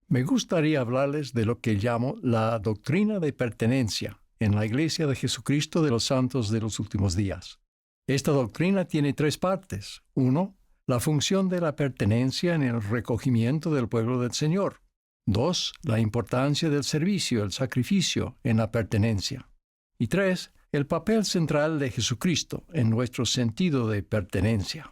Me gustaría hablarles de lo que llamo la doctrina de pertenencia en la Iglesia de Jesucristo de los Santos de los Últimos Días. Esta doctrina tiene tres partes. 1. La función de la pertenencia en el recogimiento del pueblo del Señor. 2. La importancia del servicio, el sacrificio en la pertenencia. Y 3. El papel central de Jesucristo en nuestro sentido de pertenencia.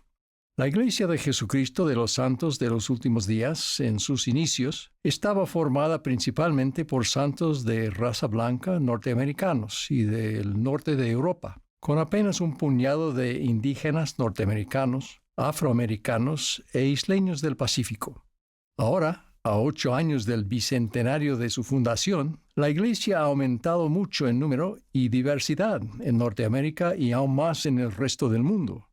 La Iglesia de Jesucristo de los Santos de los Últimos Días, en sus inicios, estaba formada principalmente por santos de raza blanca norteamericanos y del norte de Europa, con apenas un puñado de indígenas norteamericanos, afroamericanos e isleños del Pacífico. Ahora, a 8 años del bicentenario de su fundación, la Iglesia ha aumentado mucho en número y diversidad en Norteamérica y aún más en el resto del mundo.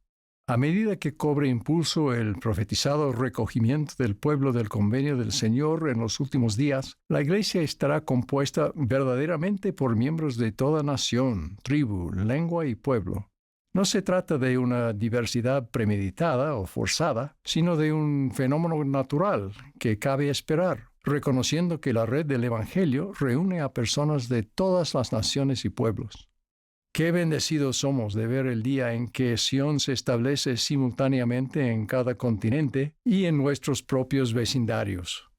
A medida que cobre impulso el profetizado recogimiento del pueblo del convenio del Señor en los últimos días, la Iglesia estará compuesta verdaderamente por miembros de toda nación, tribu, lengua y pueblo. No se trata de una diversidad premeditada o forzada, sino de un fenómeno natural que cabe esperar, reconociendo que la red del Evangelio reúne a personas de todas las naciones y pueblos. Qué bendecidos somos de ver el día en que Sion se establece simultáneamente en cada continente y en nuestros propios vecindarios.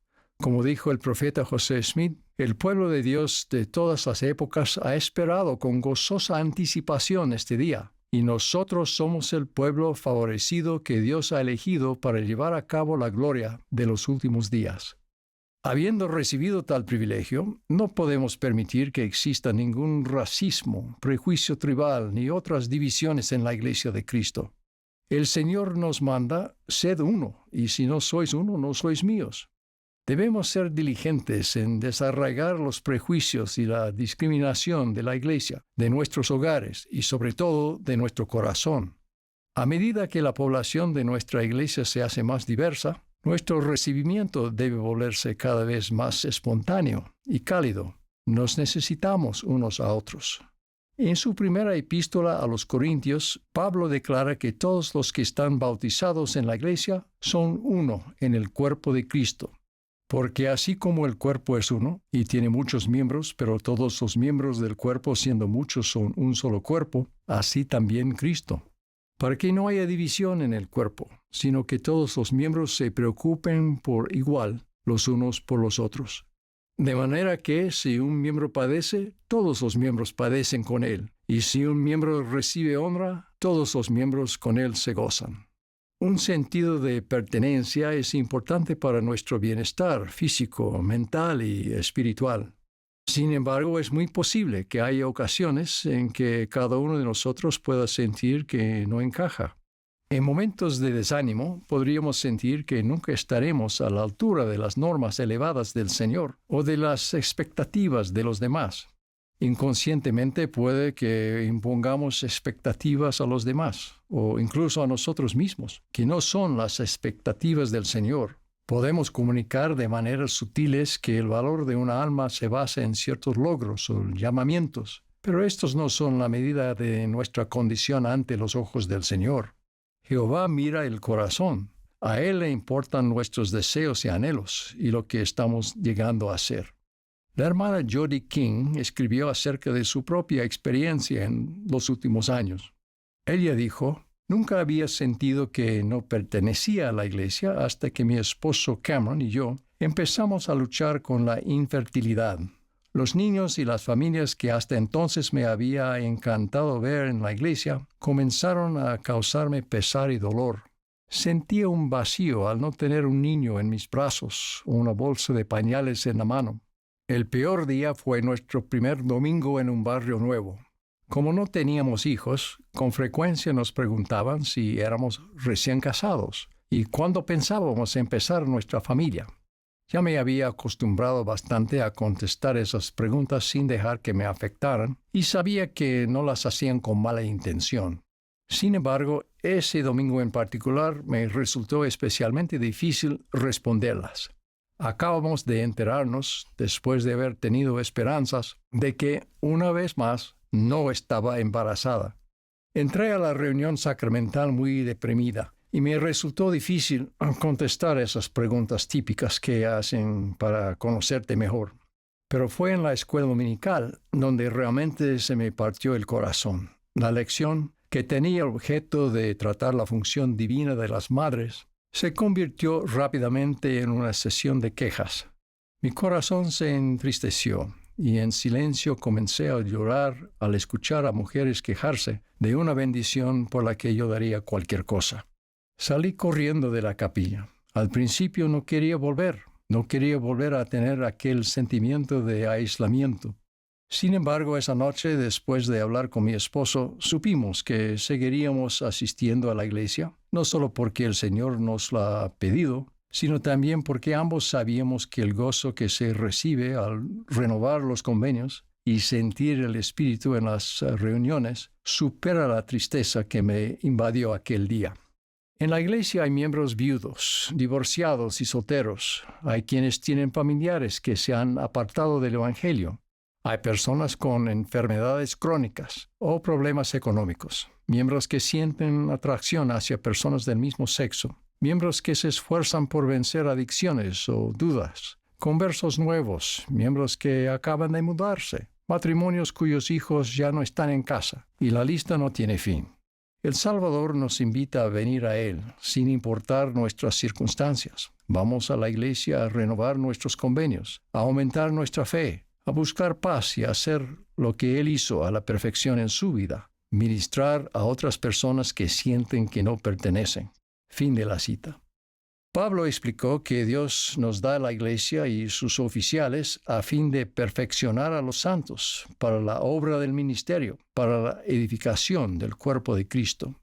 Como dijo el profeta José Smith, el pueblo de Dios de todas las épocas ha esperado con gozosa anticipación este día, y nosotros somos el pueblo favorecido que Dios ha elegido para llevar a cabo la gloria de los últimos días. Habiendo recibido tal privilegio, no podemos permitir que exista ningún racismo, prejuicio tribal ni otras divisiones en la Iglesia de Cristo. El Señor nos manda, sed uno, y si no sois uno, no sois míos. Debemos ser diligentes en desarraigar los prejuicios y la discriminación de la Iglesia, de nuestros hogares y sobre todo de nuestro corazón. A medida que la población de nuestra Iglesia se hace más diversa, nuestro recibimiento debe volverse cada vez más espontáneo y cálido. Nos necesitamos unos a otros. En su primera epístola a los Corintios, Pablo declara que todos los que están bautizados en la Iglesia son uno en el cuerpo de Cristo. Porque así como el cuerpo es uno y tiene muchos miembros, pero todos los miembros del cuerpo siendo muchos son un solo cuerpo, así también Cristo. Para que no haya división en el cuerpo, sino que todos los miembros se preocupen por igual los unos por los otros. De manera que si un miembro padece, todos los miembros padecen con él, y si un miembro recibe honra, todos los miembros con él se gozan. Un sentido de pertenencia es importante para nuestro bienestar físico, mental y espiritual. Sin embargo, es muy posible que haya ocasiones en que cada uno de nosotros pueda sentir que no encaja. En momentos de desánimo, podríamos sentir que nunca estaremos a la altura de las normas elevadas del Señor o de las expectativas de los demás. Inconscientemente puede que impongamos expectativas a los demás o incluso a nosotros mismos, que no son las expectativas del Señor. Podemos comunicar de maneras sutiles que el valor de una alma se basa en ciertos logros o llamamientos, pero estos no son la medida de nuestra condición ante los ojos del Señor. Jehová mira el corazón. A Él le importan nuestros deseos y anhelos y lo que estamos llegando a ser. La hermana Jody King escribió acerca de su propia experiencia en los últimos años. Ella dijo: nunca había sentido que no pertenecía a la Iglesia hasta que mi esposo Cameron y yo empezamos a luchar con la infertilidad. Los niños y las familias que hasta entonces me había encantado ver en la Iglesia comenzaron a causarme pesar y dolor. Sentía un vacío al no tener un niño en mis brazos o una bolsa de pañales en la mano. El peor día fue nuestro primer domingo en un barrio nuevo. Como no teníamos hijos, con frecuencia nos preguntaban si éramos recién casados y cuándo pensábamos empezar nuestra familia. Ya me había acostumbrado bastante a contestar esas preguntas sin dejar que me afectaran y sabía que no las hacían con mala intención. Sin embargo, ese domingo en particular me resultó especialmente difícil responderlas. Acabamos de enterarnos, después de haber tenido esperanzas, de que, una vez más, no estaba embarazada. Entré a la reunión sacramental muy deprimida, y me resultó difícil contestar esas preguntas típicas que hacen para conocerte mejor. Pero fue en la escuela dominical donde realmente se me partió el corazón. La lección, que tenía el objeto de tratar la función divina de las madres, se convirtió rápidamente en una sesión de quejas. Mi corazón se entristeció y en silencio comencé a llorar al escuchar a mujeres quejarse de una bendición por la que yo daría cualquier cosa. Salí corriendo de la capilla. Al principio no quería volver a tener aquel sentimiento de aislamiento. Sin embargo, esa noche, después de hablar con mi esposo, supimos que seguiríamos asistiendo a la iglesia, no solo porque el Señor nos lo ha pedido, sino también porque ambos sabíamos que el gozo que se recibe al renovar los convenios y sentir el Espíritu en las reuniones supera la tristeza que me invadió aquel día. En la iglesia hay miembros viudos, divorciados y solteros. Hay quienes tienen familiares que se han apartado del Evangelio. Hay personas con enfermedades crónicas o problemas económicos, miembros que sienten atracción hacia personas del mismo sexo, miembros que se esfuerzan por vencer adicciones o dudas, conversos nuevos, miembros que acaban de mudarse, matrimonios cuyos hijos ya no están en casa, y la lista no tiene fin. El Salvador nos invita a venir a Él, sin importar nuestras circunstancias. Vamos a la iglesia a renovar nuestros convenios, a aumentar nuestra fe, a buscar paz y a hacer lo que Él hizo a la perfección en su vida, ministrar a otras personas que sienten que no pertenecen. Fin de la cita. Pablo explicó que Dios nos da la iglesia y sus oficiales a fin de perfeccionar a los santos para la obra del ministerio, para la edificación del cuerpo de Cristo,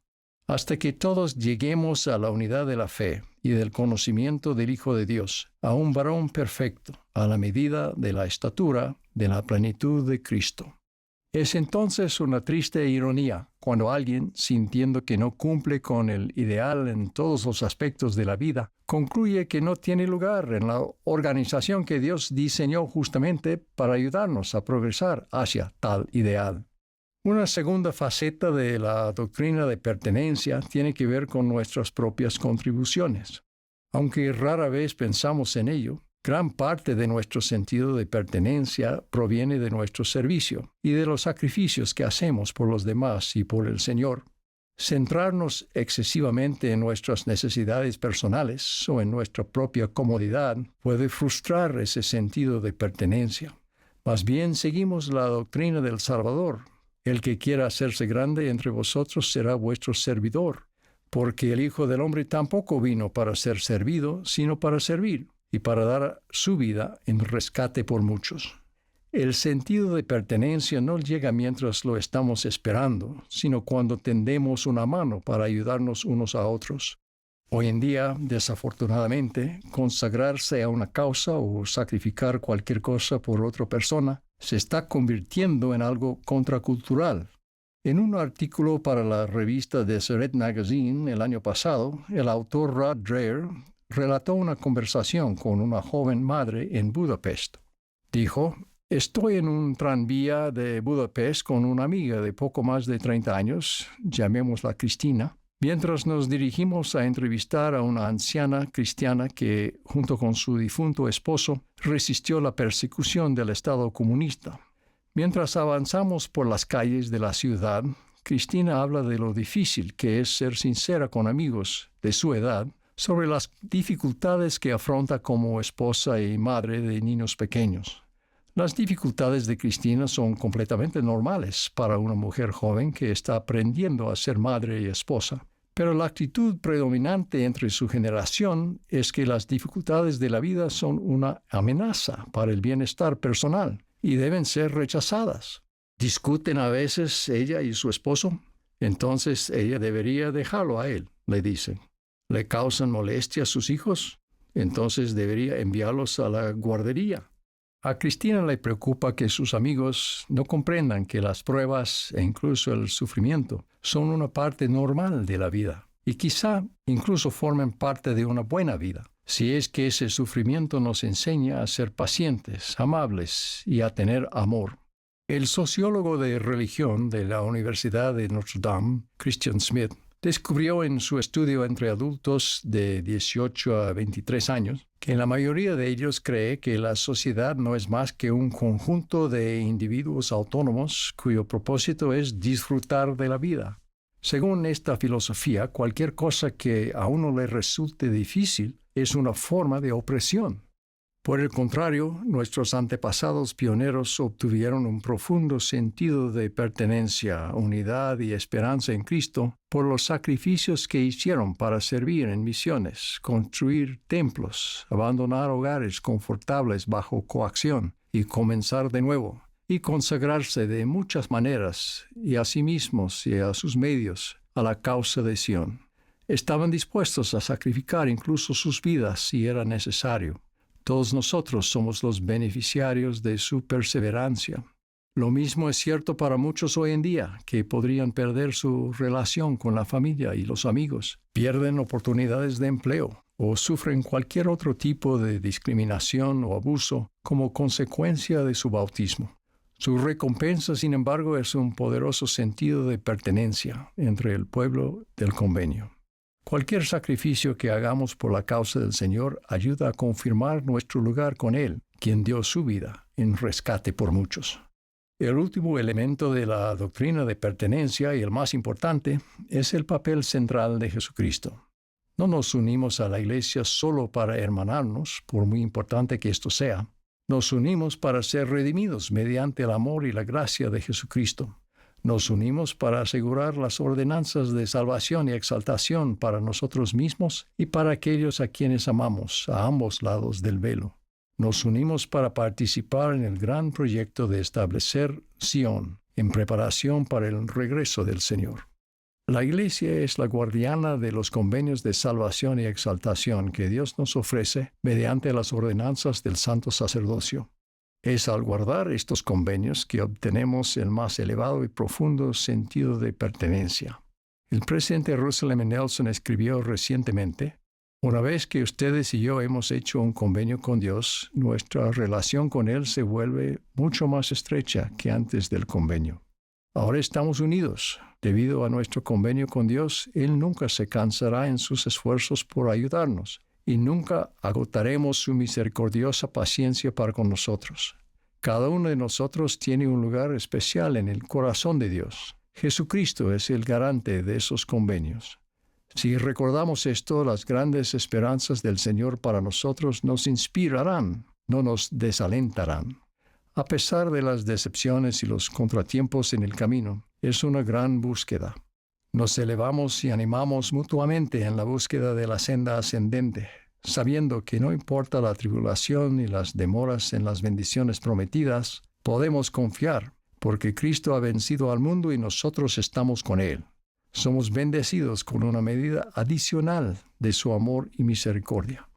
hasta que todos lleguemos a la unidad de la fe y del conocimiento del Hijo de Dios, a un varón perfecto, a la medida de la estatura de la plenitud de Cristo. Es entonces una triste ironía cuando alguien, sintiendo que no cumple con el ideal en todos los aspectos de la vida, concluye que no tiene lugar en la organización que Dios diseñó justamente para ayudarnos a progresar hacia tal ideal. Una segunda faceta de la doctrina de pertenencia tiene que ver con nuestras propias contribuciones. Aunque rara vez pensamos en ello, gran parte de nuestro sentido de pertenencia proviene de nuestro servicio y de los sacrificios que hacemos por los demás y por el Señor. Centrarnos excesivamente en nuestras necesidades personales o en nuestra propia comodidad puede frustrar ese sentido de pertenencia. Más bien seguimos la doctrina del Salvador. El que quiera hacerse grande entre vosotros será vuestro servidor, porque el Hijo del Hombre tampoco vino para ser servido, sino para servir, y para dar su vida en rescate por muchos. El sentido de pertenencia no llega mientras lo estamos esperando, sino cuando tendemos una mano para ayudarnos unos a otros. Hoy en día, desafortunadamente, consagrarse a una causa o sacrificar cualquier cosa por otra persona se está convirtiendo en algo contracultural. En un artículo para la revista Deseret Magazine el año pasado, el autor Rod Dreher relató una conversación con una joven madre en Budapest. Dijo: «Estoy en un tranvía de Budapest con una amiga de poco más de 30 años, llamémosla Cristina, mientras nos dirigimos a entrevistar a una anciana cristiana que, junto con su difunto esposo, resistió la persecución del Estado comunista. Mientras avanzamos por las calles de la ciudad, Cristina habla de lo difícil que es ser sincera con amigos de su edad sobre las dificultades que afronta como esposa y madre de niños pequeños. Las dificultades de Cristina son completamente normales para una mujer joven que está aprendiendo a ser madre y esposa, pero la actitud predominante entre su generación es que las dificultades de la vida son una amenaza para el bienestar personal y deben ser rechazadas. Discuten a veces ella y su esposo, entonces ella debería dejarlo a él, le dicen. ¿Le causan molestia a sus hijos? Entonces debería enviarlos a la guardería. A Cristina le preocupa que sus amigos no comprendan que las pruebas e incluso el sufrimiento son una parte normal de la vida y quizá incluso formen parte de una buena vida, si es que ese sufrimiento nos enseña a ser pacientes, amables y a tener amor. El sociólogo de religión de la Universidad de Notre Dame, Christian Smith, descubrió en su estudio entre adultos de 18 a 23 años que la mayoría de ellos cree que la sociedad no es más que un conjunto de individuos autónomos cuyo propósito es disfrutar de la vida. Según esta filosofía, cualquier cosa que a uno le resulte difícil es una forma de opresión. Por el contrario, nuestros antepasados pioneros obtuvieron un profundo sentido de pertenencia, unidad y esperanza en Cristo por los sacrificios que hicieron para servir en misiones, construir templos, abandonar hogares confortables bajo coacción y comenzar de nuevo, y consagrarse de muchas maneras y a sí mismos y a sus medios a la causa de Sion. Estaban dispuestos a sacrificar incluso sus vidas si era necesario. Todos nosotros somos los beneficiarios de su perseverancia. Lo mismo es cierto para muchos hoy en día, que podrían perder su relación con la familia y los amigos, pierden oportunidades de empleo o sufren cualquier otro tipo de discriminación o abuso como consecuencia de su bautismo. Su recompensa, sin embargo, es un poderoso sentido de pertenencia entre el pueblo del convenio. Cualquier sacrificio que hagamos por la causa del Señor ayuda a confirmar nuestro lugar con Él, quien dio su vida en rescate por muchos. El último elemento de la doctrina de pertenencia, y el más importante, es el papel central de Jesucristo. No nos unimos a la Iglesia solo para hermanarnos, por muy importante que esto sea. Nos unimos para ser redimidos mediante el amor y la gracia de Jesucristo. Nos unimos para asegurar las ordenanzas de salvación y exaltación para nosotros mismos y para aquellos a quienes amamos, a ambos lados del velo. Nos unimos para participar en el gran proyecto de establecer Sion, en preparación para el regreso del Señor. La Iglesia es la guardiana de los convenios de salvación y exaltación que Dios nos ofrece mediante las ordenanzas del santo sacerdocio. Es al guardar estos convenios que obtenemos el más elevado y profundo sentido de pertenencia. El presidente Russell M. Nelson escribió recientemente: una vez que ustedes y yo hemos hecho un convenio con Dios, nuestra relación con Él se vuelve mucho más estrecha que antes del convenio. Ahora estamos unidos. Debido a nuestro convenio con Dios, Él nunca se cansará en sus esfuerzos por ayudarnos, y nunca agotaremos su misericordiosa paciencia para con nosotros. Cada uno de nosotros tiene un lugar especial en el corazón de Dios. Jesucristo es el garante de esos convenios. Si recordamos esto, las grandes esperanzas del Señor para nosotros nos inspirarán, no nos desalentarán. A pesar de las decepciones y los contratiempos en el camino, es una gran búsqueda. Nos elevamos y animamos mutuamente en la búsqueda de la senda ascendente, sabiendo que no importa la tribulación y las demoras en las bendiciones prometidas, podemos confiar, porque Cristo ha vencido al mundo y nosotros estamos con Él. Somos bendecidos con una medida adicional de su amor y misericordia.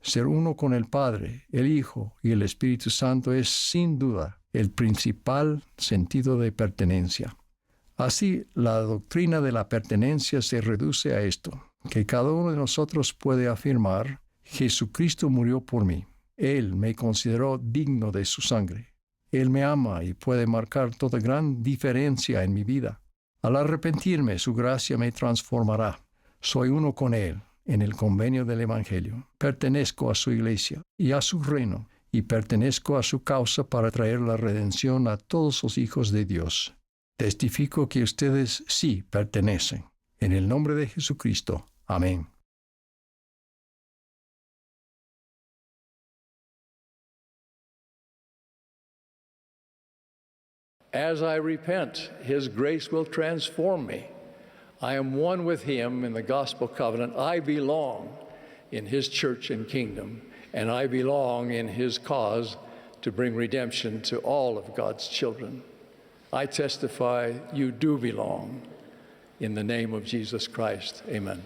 Ser uno con el Padre, el Hijo y el Espíritu Santo es, sin duda, el principal sentido de pertenencia. Así, la doctrina de la pertenencia se reduce a esto, que cada uno de nosotros puede afirmar: Jesucristo murió por mí. Él me consideró digno de su sangre. Él me ama y puede marcar toda gran diferencia en mi vida. Al arrepentirme, su gracia me transformará. Soy uno con Él en el convenio del Evangelio. Pertenezco a su iglesia y a su reino, y pertenezco a su causa para traer la redención a todos los hijos de Dios. Testifico que ustedes sí pertenecen. En el nombre de Jesucristo. Amén. As I repent, His grace will transform me. I am one with Him in the gospel covenant. I belong in His church and kingdom, and I belong in His cause to bring redemption to all of God's children. I testify you do belong. In the name of Jesus Christ, amen.